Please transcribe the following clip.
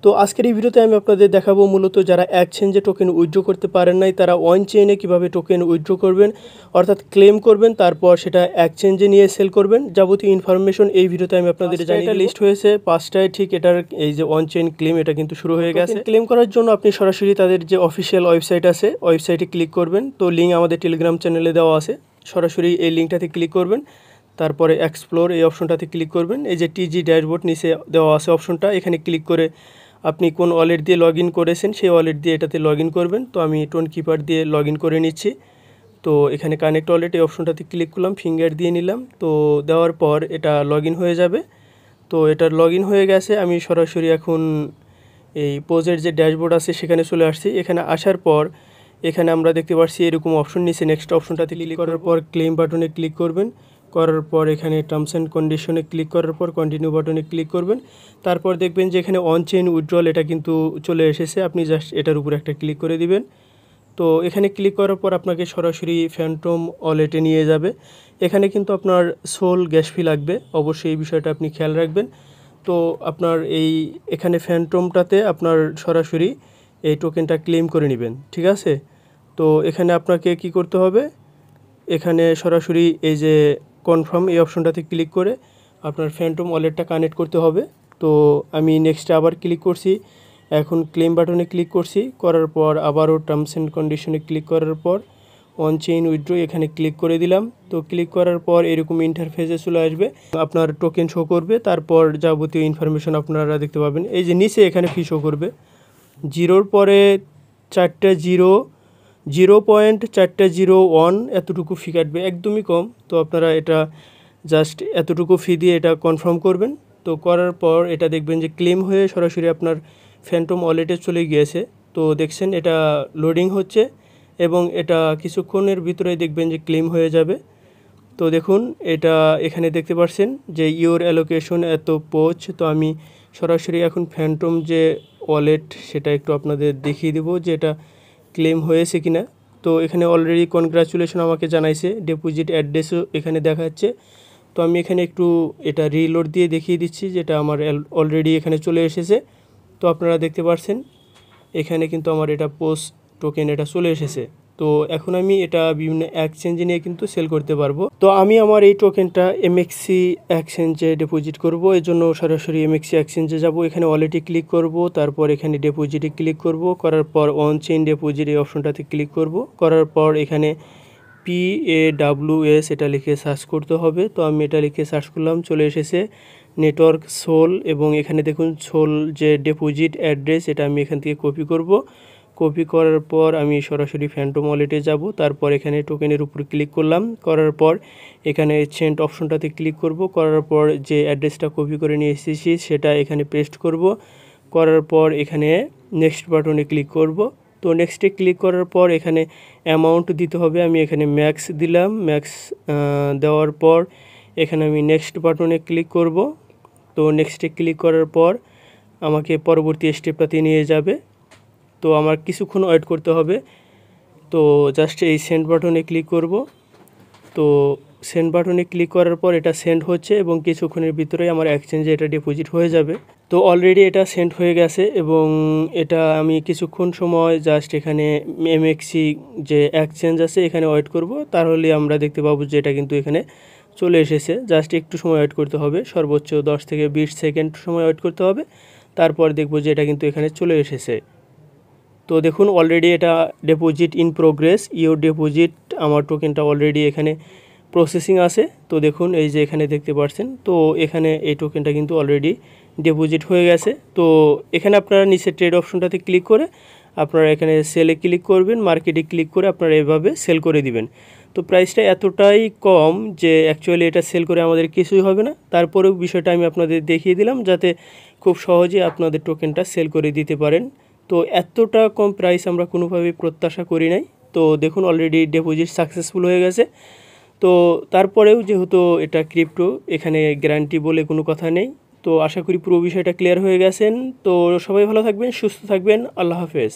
তো আজকের এই ভিডিওতে আমি আপনাদের দেখাবো মূলত যারা এক্সচেঞ্জে টোকেন উইথড্র করতে পারেন নাই তারা অন চেইনে কীভাবে টোকেন উইথড্র করবেন, অর্থাৎ ক্লেম করবেন, তারপর সেটা এক্সচেঞ্জে নিয়ে সেল করবেন। যাবতীয় ইনফরমেশন এই ভিডিওতে আমি আপনাদের জানি। এটা লিস্ট হয়েছে 5টায়, ঠিক এটার এই যে অন চেইন ক্লেম এটা কিন্তু শুরু হয়ে গেছে। ক্লেম করার জন্য আপনি সরাসরি তাদের যে অফিসিয়াল ওয়েবসাইট আছে ওয়েবসাইটে ক্লিক করবেন। তো লিঙ্ক আমাদের টেলিগ্রাম চ্যানেলে দেওয়া আছে, সরাসরি এই লিঙ্কটাতে ক্লিক করবেন। তারপরে এক্সপ্লোর এই অপশনটাতে ক্লিক করবেন। এই যে টিজি ড্যাশবোর্ড নিচে দেওয়া আছে অপশনটা, এখানে ক্লিক করে আপনি কোন ওয়ালেট দিয়ে লগ ইন করেছেন সেই ওয়ালেট দিয়ে এটাতে লগ ইন করবেন। তো আমি টোন কিপার দিয়ে লগ ইন করে নিচ্ছি। তো এখানে কানেক্ট ওয়ালেট এই অপশনটাতে ক্লিক করলাম, ফিঙ্গার দিয়ে নিলাম। তো দেওয়ার পর এটা লগ ইন হয়ে যাবে। তো এটা লগ ইন হয়ে গেছে। আমি সরাসরি এখন এই পোজের যে ড্যাশবোর্ড আছে সেখানে চলে আসছি। এখানে আসার পর এখানে আমরা দেখতে পাচ্ছি এরকম অপশন নিচে নেক্সট অপশনটাতে ক্লিক করার পর ক্লেম বাটনে ক্লিক করবেন। করার পর এখানে টার্মস অ্যান্ড কন্ডিশনে ক্লিক করার পর কন্টিনিউ বাটনে ক্লিক করবেন। তারপর দেখবেন যে এখানে অন চেইন উইথড্রল এটা কিন্তু চলে এসেছে। আপনি জাস্ট এটার উপর একটা ক্লিক করে দিবেন। তো এখানে ক্লিক করার পর আপনাকে সরাসরি ফ্যান্টম ওয়ালেটে নিয়ে যাবে। এখানে কিন্তু আপনার সোল গ্যাস ফি লাগবে, অবশ্যই এই বিষয়টা আপনি খেয়াল রাখবেন। তো আপনার এখানে ফ্যান্টমটাতে আপনার সরাসরি এই টোকেনটা ক্লেম করে নেবেন, ঠিক আছে। তো এখানে আপনাকে কি করতে হবে, এখানে সরাসরি এই যে কনফার্ম এই অপশনটাতে ক্লিক করে আপনার ফ্যান্টম ওয়ালেটটা কানেক্ট করতে হবে। তো আমি নেক্সটে আবার ক্লিক করছি, এখন ক্লেম বাটনে ক্লিক করছি, করার পর আবারও টার্মস অ্যান্ড কন্ডিশনে ক্লিক করার পর অন চেইন উইথড্র এখানে ক্লিক করে দিলাম। তো ক্লিক করার পর এরকম ইন্টারফেসে চলে আসবে, আপনার টোকেন শো করবে। তারপর যাবতীয় ইনফরমেশন আপনারা দেখতে পাবেন। এই যে নিচে এখানে ফি শো করবে, জিরোর পরে 4টা জিরো, 0.401 এতটুকু ফি কাটবে, একদমই কম। তো আপনারা এটা জাস্ট এতটুকু ফি দিয়ে এটা কনফার্ম করবেন। তো করার পর এটা দেখবেন যে ক্লেম হয়ে সরাসরি আপনার ফ্যান্টম ওয়ালেটে চলে গিয়েছে। তো দেখছেন এটা লোডিং হচ্ছে এবং এটা কিছুক্ষণের ভিতরে দেখবেন যে ক্লেম হয়ে যাবে। তো দেখুন এটা এখানে দেখতে পাচ্ছেন যে ইওর অ্যালোকেশন এত পোচ। তো আমি সরাসরি এখন ফ্যান্টম যে ওয়ালেট সেটা একটু আপনাদের দেখিয়ে দেবো যে এটা ক্লেম হয়েছে কিনা। তো এখানে অলরেডি কনগ্রাচুলেশন আমাকে জানাইছে, ডিপোজিট অ্যাড্রেসও এখানে দেখাচ্ছে। তো আমি এখানে একটু এটা রিলোড দিয়ে দেখিয়ে দিচ্ছি যেটা আমার অলরেডি এখানে চলে এসেছে। তো আপনারা দেখতে পাচ্ছেন এখানে কিন্তু আমার এটা পোস্ট টোকেন এটা চলে এসেছে। তো এখন আমি এটা বিভিন্ন এক্সচেঞ্জে নিয়ে কিন্তু সেল করতে পারবো। তো আমি আমার এই টোকেনটা এমএক্সি এক্সচেঞ্জে ডিপোজিট করব। এর জন্য সরাসরি এমএক্সি এক্সচেঞ্জে যাব, এখানে ওয়ালেটে ক্লিক করব, তারপর এখানে ডিপোজিটে ক্লিক করব, করার পর অন চেইন ডিপোজিট এই অপশনটাতে ক্লিক করব। করার পর এখানে PAWS এটা লিখে সার্চ করতে হবে। তো আমি এটা লিখে সার্চ করলাম, চলে এসেছে নেটওয়ার্ক সোল। এবং এখানে দেখুন সোল যে ডিপোজিট অ্যাড্রেস এটা আমি এখান থেকে কপি করব। কপি করার পর আমি সরাসরি ফ্যান্টম ওয়ালেটে যাব। তারপর এখানে টোকেনের উপর ক্লিক করলাম, করার পর এখানে সেন্ড অপশনটাতে ক্লিক করব। করার পর যে অ্যাড্রেসটা কপি করে নিয়ে এসেছি সেটা এখানে পেস্ট করব। করার পর এখানে নেক্সট বাটনে ক্লিক করব। তো নেক্সটে ক্লিক করার পর এখানে অ্যামাউন্ট দিতে হবে, আমি এখানে ম্যাক্স দিলাম। ম্যাক্স দেওয়ার পর এখানে আমি নেক্সট বাটনে ক্লিক করব। তো নেক্সটে ক্লিক করার পর আমাকে পরবর্তী স্টেপটাতে নিয়ে যাবে। তো আমার কিছুক্ষণ ওয়েট করতে হবে। তো জাস্ট এই সেন্ড বাটনে ক্লিক করব। তো সেন্ড বাটনে ক্লিক করার পর এটা সেন্ড হচ্ছে এবং কিছুক্ষণের ভিতরেই আমার এক্সচেঞ্জে এটা ডিপোজিট হয়ে যাবে। তো অলরেডি এটা সেন্ড হয়ে গেছে এবং এটা আমি কিছুক্ষণ সময় জাস্ট এখানে এমএক্সি যে এক্সচেঞ্জ আছে এখানে ওয়েট করব, তাহলে আমরা দেখতে পাবো যে এটা কিন্তু এখানে চলে এসেছে। জাস্ট একটু সময় ওয়েট করতে হবে, সর্বোচ্চ 10 থেকে 20 সেকেন্ড সময় ওয়েট করতে হবে। তারপর দেখব যে এটা কিন্তু এখানে চলে এসেছে। তো দেখুন অলরেডি এটা deposit in progress, your deposit, আমার টোকেনটা অলরেডি এখানে প্রসেসিং আছে। তো দেখুন এই যে এখানে দেখতে পাচ্ছেন, তো এখানে এই টোকেনটা কিন্তু অলরেডি ডিপোজিট হয়ে গেছে। তো এখানে আপনারা নিচে ট্রেড অপশনটাতে ক্লিক করে আপনারা এখানে সেলে ক্লিক করবেন, মার্কেটে ক্লিক করে আপনারা এভাবে সেল করে দিবেন। তো প্রাইসটা এতটাই কম যে অ্যাকচুয়ালি এটা সেল করে আমাদের কিছুই হবে না। তারপরেও বিষয়টা আমি আপনাদের দেখিয়ে দিলাম যাতে খুব সহজে আপনাদের টোকেনটা সেল করে দিতে পারেন। তো এতটা কম প্রাইস আমরা কোনোভাবেই প্রত্যাশা করি নাই। তো দেখুন অলরেডি ডিপোজিট সাকসেসফুল হয়ে গেছে। তো তারপরেও যেহেতু এটা ক্রিপ্টো, এখানে গ্যারান্টি বলে কোনো কথা নেই। তো আশা করি পুরো বিষয়টা ক্লিয়ার হয়ে গেছেন। তো সবাই ভালো থাকবেন, সুস্থ থাকবেন, আল্লাহ হাফেজ।